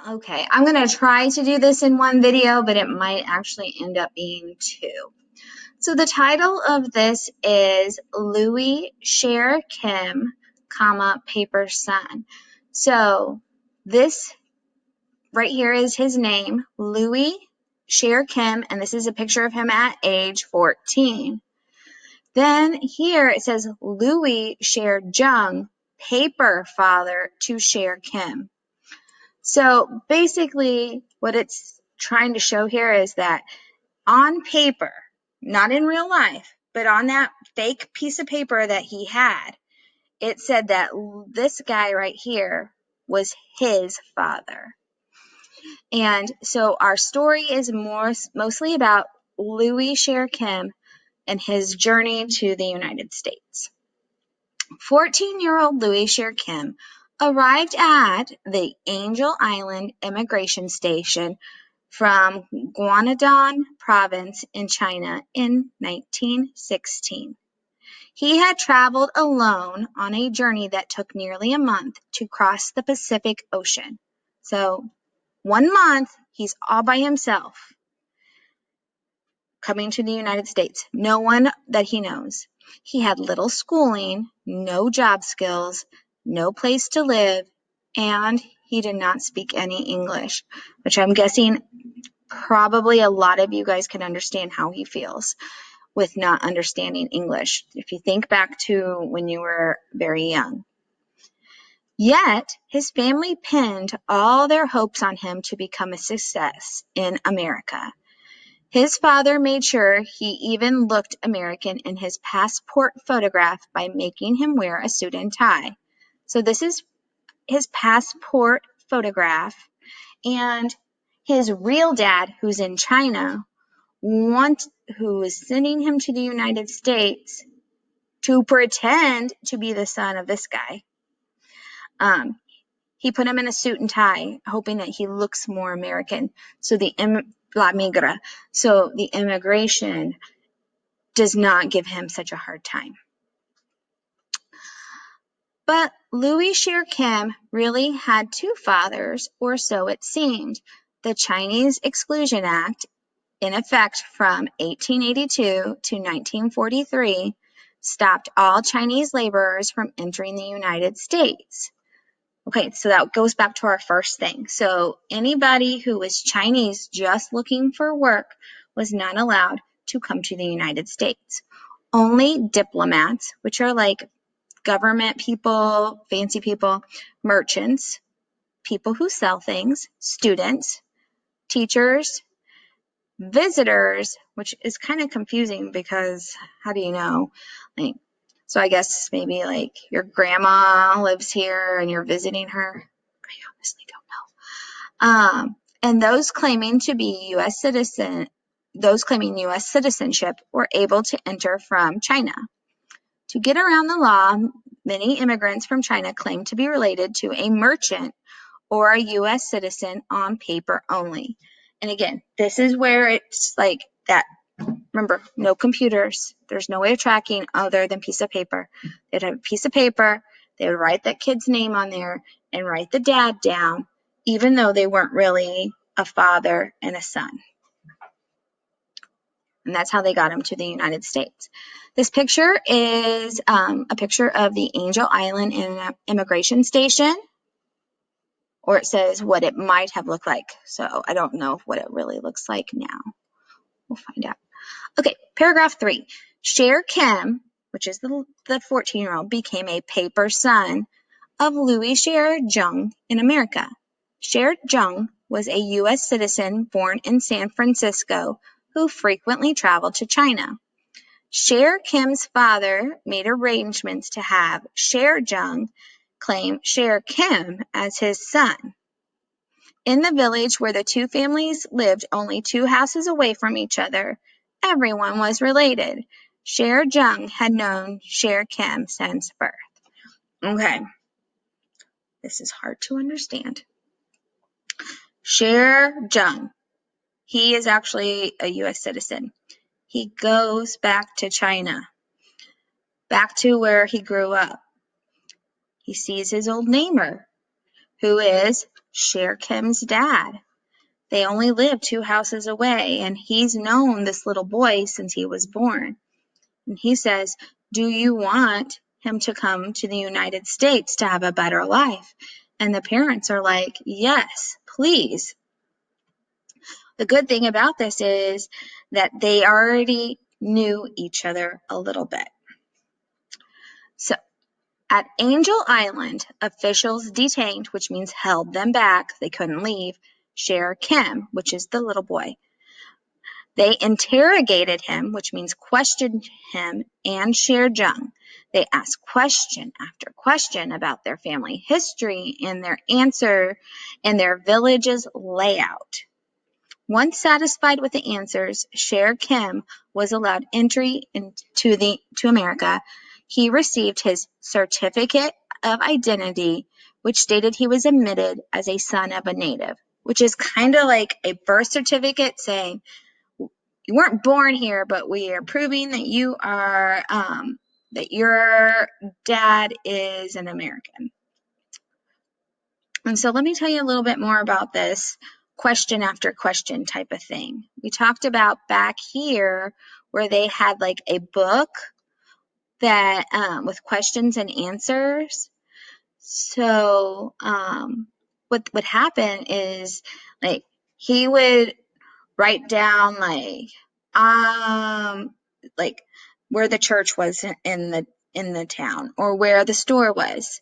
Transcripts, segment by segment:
Okay, I'm going to try to do this in one video, but it might actually end up being two. So the title of this is Louie Share Kim, Paper Son. So this right here is his name, Louie Share Kim, and this is a picture of him at age 14. Then here it says Louie Share Jung, paper father to Share Kim. So basically what it's trying to show here is that on paper, not in real life, but on that fake piece of paper that he had, it said that this guy right here was his father. And so our story is mostly about Louie Share Kim and his journey to the United States. 14-year-old Louie Share Kim arrived at the Angel Island immigration station from Guangdong province in China in 1916. He had traveled alone on a journey that took nearly a month to cross the Pacific Ocean. So 1 month, he's all by himself coming to the United States. No one that he knows. He had little schooling, no job skills, no place to live, and he did not speak any English, which I'm guessing probably a lot of you guys can understand how he feels with not understanding English, if you think back to when you were very young. Yet, his family pinned all their hopes on him to become a success in America. His father made sure he even looked American in his passport photograph by making him wear a suit and tie. So this is his passport photograph, and his real dad, who's in China, who was sending him to the United States to pretend to be the son of this guy. He put him in a suit and tie, hoping that he looks more American. So the immigration does not give him such a hard time. But Louie Share Kim really had two fathers, or so it seemed. The Chinese Exclusion Act, in effect from 1882 to 1943, stopped all Chinese laborers from entering the United States. Okay, so that goes back to our first thing. So anybody who was Chinese just looking for work was not allowed to come to the United States. Only diplomats, which are like government people, fancy people, merchants, people who sell things, students, teachers, visitors, which is kind of confusing because how do you know? So I guess maybe like your grandma lives here and you're visiting her. I honestly don't know. And those claiming U.S. citizenship were able to enter from China. To get around the law, many immigrants from China claimed to be related to a merchant or a U.S. citizen on paper only. And again, this is where it's like that. Remember, no computers. There's no way of tracking other than piece of paper. They'd have a piece of paper. They would write that kid's name on there and write the dad down, even though they weren't really a father and a son. And that's how they got him to the United States. This picture is a picture of the Angel Island immigration station, or it says what it might have looked like. So I don't know what it really looks like now. We'll find out. Okay, paragraph 3. Share Kim, which is the 14-year-old, became a paper son of Louie Share Jung in America. Share Jung was a U.S. citizen born in San Francisco who frequently traveled to China. Share Kim's father made arrangements to have Share Jung claim Share Kim as his son. In the village where the two families lived only 2 houses away from each other, everyone was related. Share Jung had known Share Kim since birth. Okay, this is hard to understand. Share Jung, he is actually a U.S. citizen. He goes back to China, back to where he grew up. He sees his old neighbor, who is Sher Kim's dad. They only live 2 houses away, and he's known this little boy since he was born. And he says, do you want him to come to the United States to have a better life? And the parents are like, yes, please. The good thing about this is that they already knew each other a little bit. So at Angel Island, officials detained, which means held them back, they couldn't leave, Sher Kim, which is the little boy. They interrogated him, which means questioned him, and Sher Jung. They asked question after question about their family history and their answer and their village's layout. Once satisfied with the answers, Sher Kim was allowed entry to America. He received his certificate of identity, which stated he was admitted as a son of a native, which is kind of like a birth certificate saying, you weren't born here, but we are proving that you are, that your dad is an American. And so let me tell you a little bit more about this question after question type of thing. We talked about back here where they had like a book that with questions and answers. So what would happen is like he would write down like where the church was in the town or where the store was.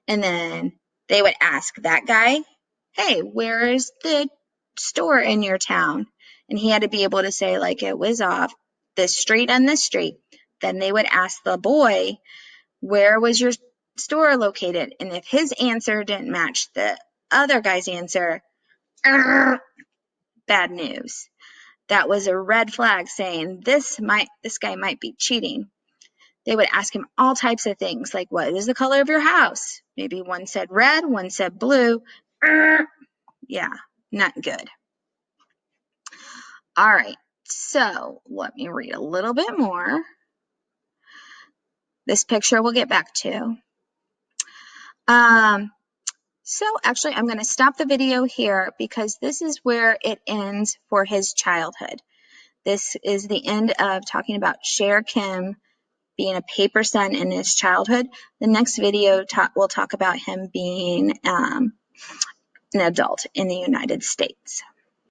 And then they would ask that guy, hey, where is the store in your town? And he had to be able to say like it was off this street and this street. Then they would ask the boy, where was your store located? And if his answer didn't match the other guy's answer, bad news. That was a red flag saying this guy might be cheating. They would ask him all types of things like, what is the color of your house? Maybe one said red, one said blue. Yeah, not good. All right, so let me read a little bit more. This picture we'll get back to. So actually, I'm going to stop the video here because this is where it ends for his childhood. This is the end of talking about Sher Kim being a paper son in his childhood. The next video we'll talk about him being an adult in the United States.